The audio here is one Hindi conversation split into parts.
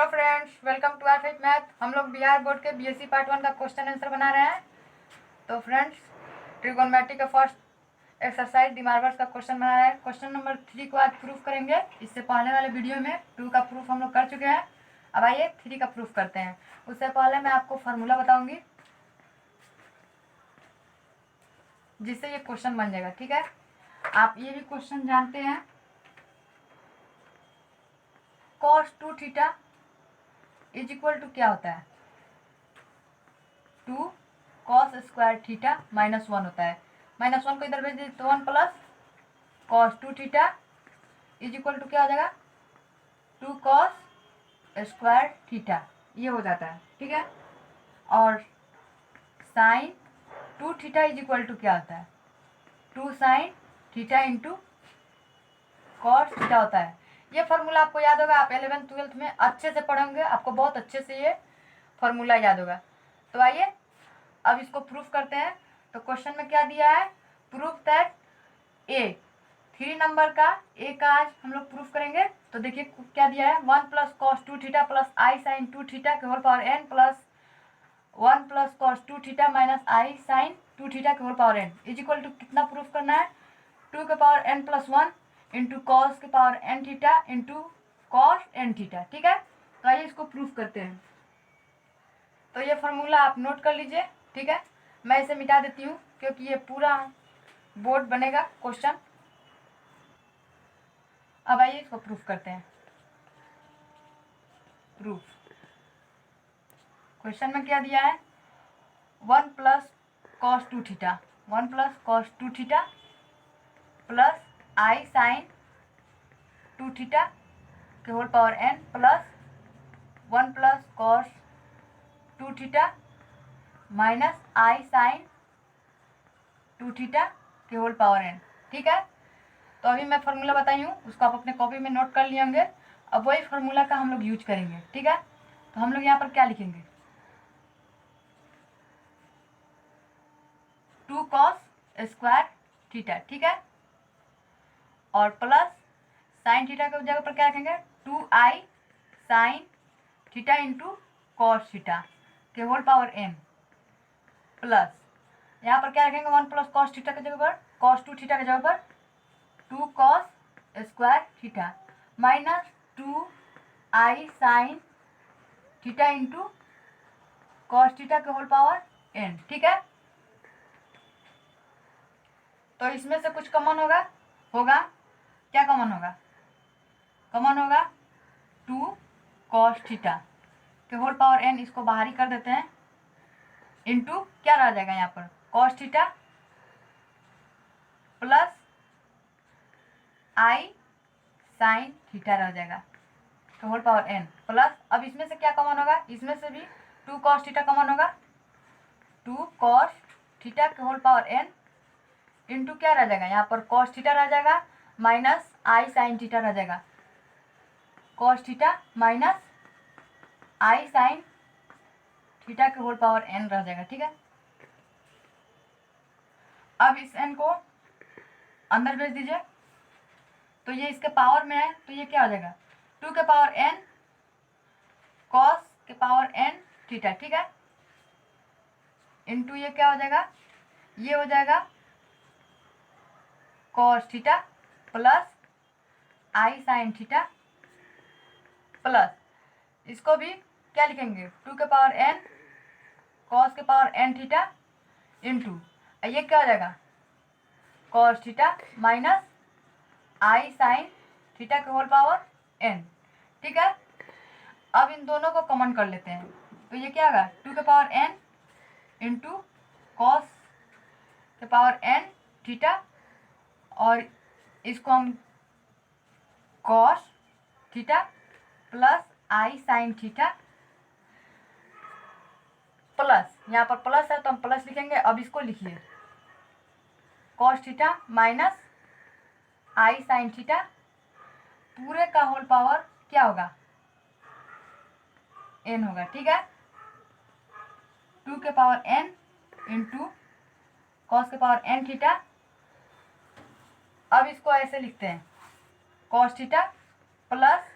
Hello friends, welcome to our math. हम लोग बिहार बोर्ड के बीएससी पार्ट 1 का क्वेश्चन आंसर बना रहे हैं। तो फ्रेंड्स, ट्रिगोनोमेट्री का फर्स्ट एक्सरसाइज डिमार्वर्स का क्वेश्चन बना रहे हैं। क्वेश्चन नंबर 3 को आज प्रूफ करेंगे। इससे पहले वाले वीडियो में 2 का प्रूफ हम लोग कर चुके हैं। अब आइए 3 का प्रूफ करते हैं। उससे पहले मैं आपको फार्मूला बताऊंगी जिससे ये क्वेश्चन बन जाएगा। ठीक है, आप ये भी क्वेश्चन जानते हैं। cos 2 theta is equal to क्या होता है? 2 cos स्क्वायर थीटा माइनस 1 होता है। माइनस 1 को इधर भेज दीजिए तो 1 plus cos 2 theta is equal to क्या हो जाएगा? 2 cos स्क्वायर थीटा, ये हो जाता है। ठीक है, और sine 2 theta is equal to क्या होता है? 2 sine theta into cos theta होता है। ये फार्मूला आपको याद होगा, आप 11th 12th में अच्छे से पढ़ेंगे, आपको बहुत अच्छे से ये फार्मूला याद होगा। तो आइए अब इसको प्रूफ करते हैं। तो क्वेश्चन में क्या दिया है? प्रूफ दैट ए 3 नंबर का ए का आज हम लोग प्रूफ करेंगे। तो देखिए क्या दिया है, 1 प्लस कॉस 2 थीटा प्लस आई साइन 2 थीटा के whole power N plus 1 plus cos 2 theta minus I sine 2 theta के whole power N is equal to कितना प्रूफ करना है? 2 के power N plus 1 into cos के power N theta into cos N theta. ठीक है, तो आइए इसको प्रूफ करते हैं। तो ये फार्मूला आप नोट कर लीजिए। ठीक है, मैं इसे मिटा देती हूँ क्योंकि ये पूरा बोर्ड बनेगा क्वेश्चन। अब आइए इसको प्रूफ करते हैं। प्रूफ क्वेश्चन में क्या दिया है? 1 plus cos 2 theta, 1 plus cos 2 theta plus आई साइन 2 थीटा के whole power N plus 1 plus cos 2 theta minus I sine 2 theta के होल पावर एन। ठीक है, तो अभी मैं फार्मूला बताई हूँ, उसको आप अपने कॉपी में नोट कर लिए होंगे। अब वही फार्मूला का हम लोग यूज करेंगे। ठीक है, तो हम लोग यहाँ पर क्या लिखेंगे? 2 cos स्क्वायर थीटा। ठीक है, और प्लस साइन थीटा के जगह पर क्या रखेंगे? 2i sign theta into cos theta के होल पावर एन प्लस यहाँ पर क्या रखेंगे? 1 प्लस कॉस थीटा की जगह पर, कॉस 2 थीटा की जगह पर 2 cos square theta minus 2i sign theta into cos theta के होल पावर एन। ठीक है, तो इसमें से कुछ कॉमन होगा क्या कॉमन होगा? कॉमन होगा 2 cos थीटा के होल पावर एन, इसको बाहर ही कर देते हैं, इंटू क्या रह जाएगा यहाँ पर? cos थीटा प्लस आई साइन थीटा रह जाएगा के होल पावर एन प्लस, अब इसमें से क्या कॉमन होगा? इसमें से भी 2 cos थीटा कॉमन होगा, 2 cos थीटा के होल पावर एन इंटू क्या रह जाएगा यहाँ पर? cos थीटा रह जाएगा माइनस आई साइन थीटा रह जाएगा, cos theta minus I sine theta के होल पावर एन रह जाएगा। ठीक है, अब इस एन को अंदर भेज दीजिए, तो ये इसके पावर में है, तो ये क्या हो जाएगा? 2 के पावर एन कॉस के पावर एन थीटा। ठीक है, इंटू ये क्या हो जाएगा? ये हो जाएगा कॉस थीटा प्लस आई साइन थीटा प्लस, इसको भी क्या लिखेंगे? 2 के पावर एन कॉस के पावर एन थीटा इंटू ये क्या हो जाएगा? Cos theta minus I sine theta के होल पावर एन। ठीक है, अब इन दोनों को कॉमन कर लेते हैं, तो ये क्या होगा? 2 के पावर एन इंटू कॉस के पावर एन थीटा, और इसको हम कॉस थीटा प्लस आई साइन थीटा प्लस, यहाँ पर प्लस है तो हम प्लस लिखेंगे। अब इसको लिखिए cos theta minus I sine theta पूरे का होल पावर क्या होगा? एन होगा। ठीक है, 2 के पावर एन इंटू कॉस के पावर एन थीटा। अब इसको ऐसे लिखते हैं, कॉस थीटा प्लस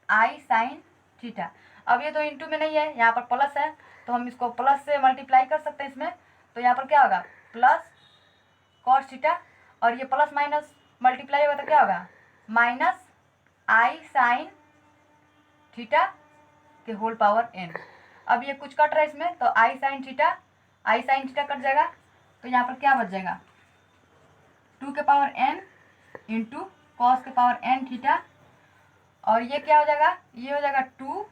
आई साइन थीटा। अब ये तो इंटू में नहीं है, यहाँ पर प्लस है, तो हम इसको प्लस से मल्टीप्लाई कर सकते हैं इसमें। तो यहाँ पर क्या होगा, प्लस कॉस थीटा, और ये प्लस माइनस मल्टीप्लाई होगा तो क्या होगा, माइनस आई साइन थीटा के होल पावर n। अब ये कुछ कट रहा है इसमें, तो आई साइन थीटा कट जाएगा, तो यहाँ पर क्या बच जाएगा, 2 के पावर n इंटू कॉस के पावर n थीटा, और ये क्या हो जाएगा, ये हो जाएगा 2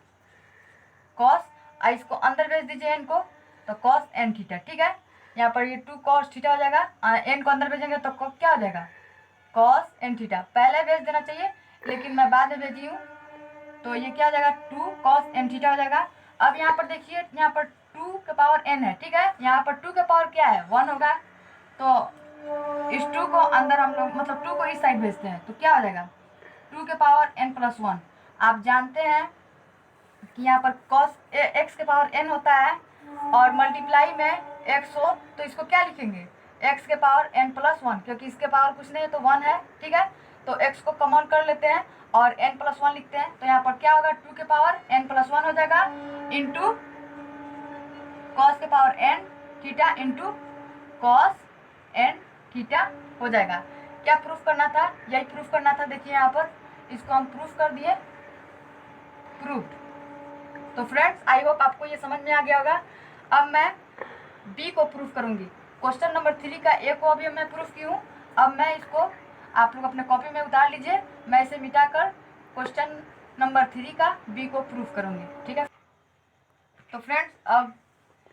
कॉस, इसको अंदर भेज दीजिए n को, तो कॉस n थीटा। ठीक है, यहाँ पर ये 2 कॉस थीटा हो जाएगा, n को अंदर भेजेंगे तो क्या हो जाएगा, कॉस n थीटा। पहले भेज देना चाहिए, लेकिन मैं बाद में भेजी हूँ, तो ये क्या हो जाएगा, 2 कॉस n थीटा हो जाएगा। अब यहाँ पर देखिए, यहाँ पर 2 के पावर n है, ठीक है, यहाँ पर 2 के पावर क्या है, 1 होगा, तो इस 2 को अंदर हम लोग मतलब 2 को इस साइड भेजते हैं, तो क्या हो जाएगा, 2 के पावर n प्लस 1। आप जानते हैं कि यहाँ पर कॉस x के पावर n होता है, और मल्टीप्लाई में x हो तो इसको क्या लिखेंगे, x के पावर n प्लस 1, क्योंकि इसके पावर कुछ नहीं है तो 1 है। ठीक है, तो x को कॉमन कर लेते हैं और n प्लस 1 लिखते हैं, तो यहाँ पर क्या होगा, 2 के पावर n प्लस 1 हो जाएगा, इंटू कॉस के power n theta into cos n theta हो जाएगा। क्या प्रूफ करना था, यही प्रूफ करना था। देखिए यहाँ पर इसको हम प्रूफ कर दिए, प्रूफ। तो फ्रेंड्स, आई होप आपको ये समझ में आ गया होगा। अब मैं बी को प्रूफ करूंगी। क्वेश्चन नंबर 3 का ए को अभी मैं प्रूफ की हूँ, अब मैं इसको, आप लोग अपने कॉपी में उतार लीजिए, मैं इसे मिटाकर क्वेश्चन नंबर 3 का बी को प्रूफ करूंगी। ठीक है, तो फ्रेंड्स अब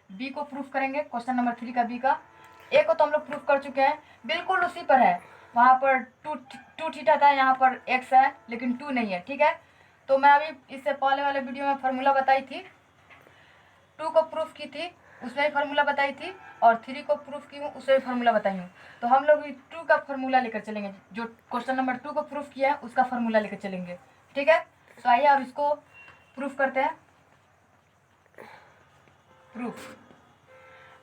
बी को प्रूफ करेंगे, क्वेश्चन नंबर 3 का बी का। ए को तो हम लोग प्रूफ कर चुके हैं, बिल्कुल उसी पर है, वहाँ पर टू थीटा था, यहाँ पर एक्स है लेकिन 2 नहीं है। ठीक है, तो मैं अभी इससे पहले वाले वीडियो में फार्मूला बताई थी, 2 को प्रूफ की थी, उसमें भी फार्मूला बताई थी, और 3 को प्रूफ की हूँ, उसमें भी फार्मूला बताई हूँ। तो हम लोग 2 का फार्मूला लेकर चलेंगे, जो क्वेश्चन नंबर 2 को प्रूफ किया है उसका फार्मूला लेकर चलेंगे। ठीक है, तो आइए अब इसको प्रूफ करते हैं। प्रूफ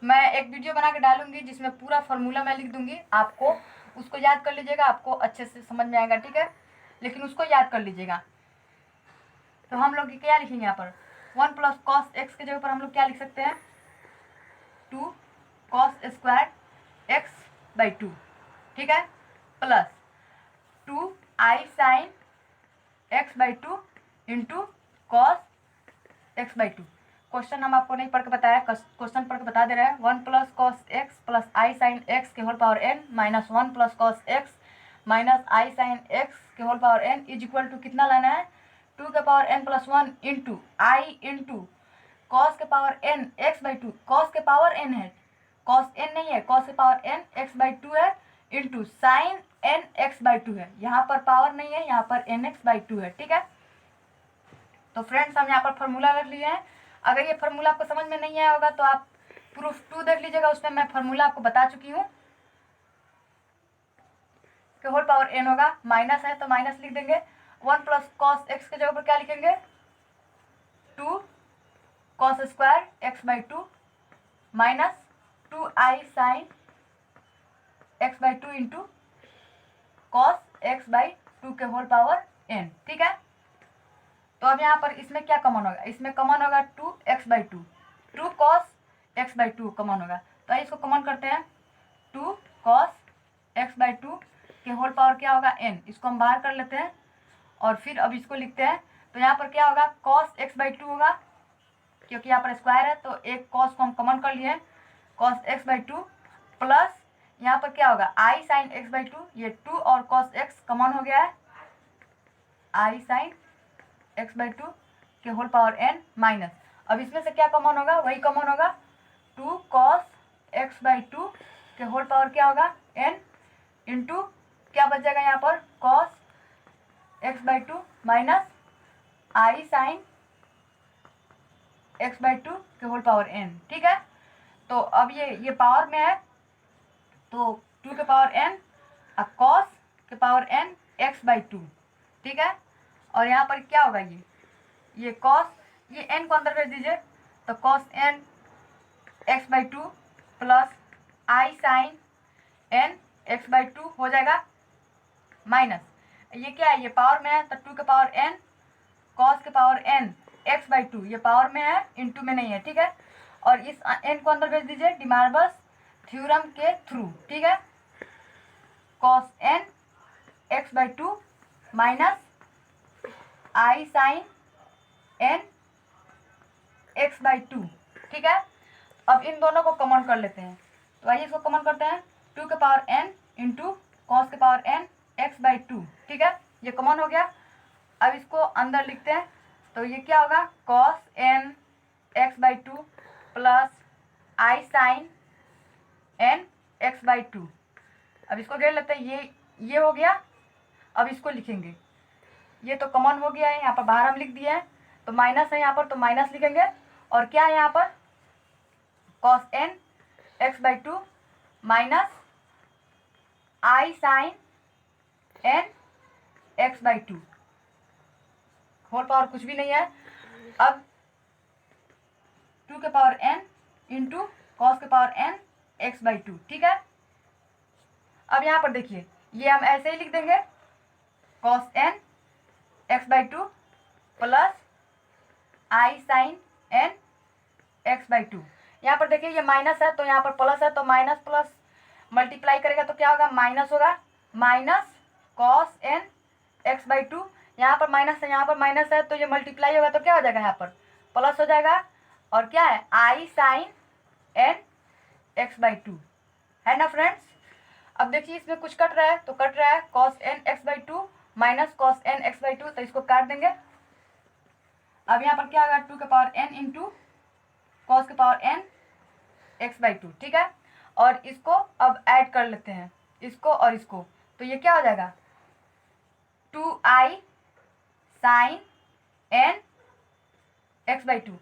मैं एक वीडियो बना के डालूंगी जिसमें पूरा फार्मूला मैं लिख दूंगी, आपको उसको याद कर लीजिएगा, आपको अच्छे से समझ में आएगा। ठीक है, लेकिन उसको याद कर लीजिएगा। तो हम लोग क्या लिखेंगे यहाँ पर, 1 प्लस कॉस एक्स के जगह पर हम लोग क्या लिख सकते हैं, 2 कॉस स्क्वायर एक्स बाई 2। ठीक है, plus 2 I sine x by 2 into cos x by 2। Question हम आपको नहीं पढ़ के बताया, क्वेश्चन पढ़ के बता दे रहे हैं, 1 प्लस कॉस एक्स प्लस आई साइन एक्स के whole power n minus 1 plus cos X minus I sine X के whole power n is equal to कितना लाना है, 2 के power n plus 1 into I into cos के power n x by 2। Cos के पावर n है, कॉस n नहीं है, कॉस के पावर n एक्स बाई 2 है, into sine n x by 2 है, यहाँ पर पावर नहीं है, यहाँ पर n एक्स बाई 2 है। ठीक है, तो फ्रेंड्स हम यहाँ पर फार्मूला रख लिए हैं। अगर ये फार्मूला आपको समझ में नहीं आया होगा तो आप प्रूफ 2 देख लीजिएगा, उसमें मैं फार्मूला आपको बता चुकी हूँ। के होल पावर n होगा, माइनस है तो माइनस लिख देंगे, 1 प्लस कॉस एक्स के जगह पर क्या लिखेंगे, 2 cos square x by 2 minus 2 I sine x by 2 into cos x by 2 के होल पावर n। ठीक है, तो अब यहाँ पर इसमें क्या कॉमन होगा, इसमें कॉमन होगा 2 x by 2, 2 cos x by 2 common होगा, तो इसको कॉमन करते हैं, 2 कॉस एक्स बाई 2 के होल पावर क्या होगा n, इसको हम बाहर कर लेते हैं और फिर अब इसको लिखते हैं। तो यहाँ पर क्या होगा, कॉस एक्स बाई 2 होगा, क्योंकि यहाँ पर स्क्वायर है तो एक कॉस को हम कॉमन कर लिए, कॉस एक्स बाई 2 प्लस यहाँ पर क्या होगा, आई साइन एक्स बाई 2, ये 2 और कॉस एक्स कॉमन हो गया है, आई साइन एक्स बाई 2 के होल पावर n माइनस, अब इसमें से क्या कॉमन होगा, वही कॉमन होगा, 2 कॉस एक्स बाई 2 के होल पावर क्या होगा n इंटू क्या बच जाएगा यहाँ पर, cos x by 2 minus I sine x by 2 के होल पावर n। ठीक है, तो अब ये पावर में है, तो 2 के पावर n और कॉस के पावर n एक्स बाई 2। ठीक है, और यहाँ पर क्या होगा, ये कॉस, ये n को अंदर भेज दीजिए, तो cos n x by 2 plus I sine n x by 2 हो जाएगा, माइनस ये क्या है, ये पावर में है तो 2 के पावर n कॉस के पावर n x/2, ये पावर में है इंटू में नहीं है, ठीक है। और इस n को अंदर भेज दीजिए डी मार्बल्स थ्योरम के थ्रू, ठीक है। cos n x/2 minus i sin n x/2, ठीक है। अब इन दोनों को कॉमन कर लेते हैं, तो आइए इसको कॉमन करते हैं। 2 के पावर n इंटू कॉस के पावर n x/2, ठीक है, ये कॉमन हो गया। अब इसको अंदर लिखते हैं, तो ये क्या होगा cos n x/2 plus i sin n x/2। अब इसको घेर लेते हैं, ये हो गया। अब इसको लिखेंगे, ये तो कॉमन हो गया है, यहाँ पर बाहर हम लिख दिए हैं, तो माइनस है यहाँ पर, तो माइनस लिखेंगे। और क्या है यहाँ पर cos n x/2 minus i sin n x/2, whole power कुछ भी नहीं है। अब 2 के पावर n इंटू कॉस के पावर n x/2, ठीक है। अब यहाँ पर देखिए, ये हम ऐसे ही लिख देंगे cos n x/2 plus i sin n x/2। यहाँ पर देखिए ये माइनस है, तो यहाँ पर प्लस है, तो माइनस प्लस मल्टीप्लाई करेगा तो क्या होगा माइनस होगा, माइनस cos n x/2। यहाँ पर माइनस है, यहाँ पर माइनस है, तो ये मल्टीप्लाई होगा तो क्या हो जाएगा, यहाँ पर प्लस हो जाएगा। और क्या है i sin n x/2, है ना फ्रेंड्स। अब देखिए इसमें कुछ कट रहा है, तो कट रहा है cos n x/2 minus cos n x/2, तो इसको काट देंगे। अब यहाँ पर क्या होगा 2 के पावर n इंटू कॉस के पावर n x/2, ठीक है। और इसको अब ऐड कर लेते हैं, इसको और इसको, तो ये क्या हो जाएगा 2i sin n x/2।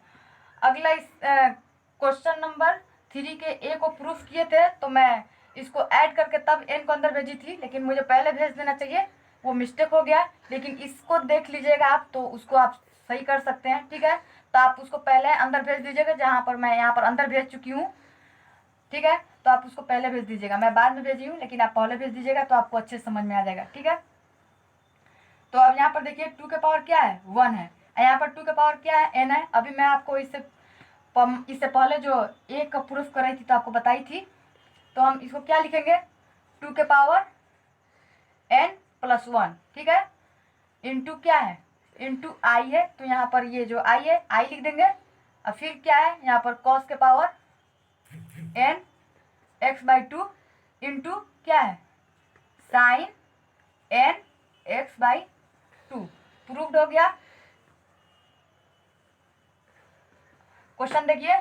अगला इस क्वेश्चन नंबर 3 के ए को प्रूफ किए थे, तो मैं इसको ऐड करके तब n को अंदर भेजी थी, लेकिन मुझे पहले भेज देना चाहिए, वो मिस्टेक हो गया। लेकिन इसको देख लीजिएगा आप, तो उसको आप सही कर सकते हैं, ठीक है। तो आप उसको पहले अंदर भेज दीजिएगा, जहाँ पर मैं यहाँ पर अंदर भेज चुकी हूँ, ठीक है। तो आप उसको पहले भेज दीजिएगा, मैं बाद में भेजी हूँ, लेकिन आप पहले भेज दीजिएगा तो आपको अच्छे समझ में आ जाएगा, ठीक है। तो अब यहाँ पर देखिए 2 के पावर क्या है 1 है, यहाँ पर 2 के पावर क्या है n है। अभी मैं आपको इससे पहले जो एक का प्रूफ कराई थी तो आपको बताई थी, तो हम इसको क्या लिखेंगे 2 के पावर n प्लस 1, ठीक है, इंटू क्या है इंटू आई है, तो यहाँ पर ये जो आई है आई लिख देंगे। और फिर क्या है यहाँ पर कॉस के पावर n x/2 इंटू क्या है साइन n x/2, प्रूव्ड हो गया। क्वेश्चन देखिए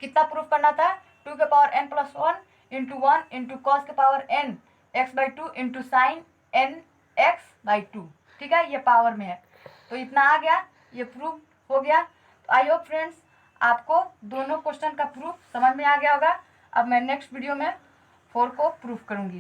कितना प्रूफ करना था 2 के power n plus 1 into 1 into cos के power n x/2 into sine n x/2, ठीक है, ये पावर में है, तो इतना आ गया, ये प्रूफ हो गया। तो आई होप फ्रेंड्स आपको दोनों क्वेश्चन का प्रूफ समझ में आ गया होगा। अब मैं नेक्स्ट वीडियो में 4 को प्रूफ करूंगी।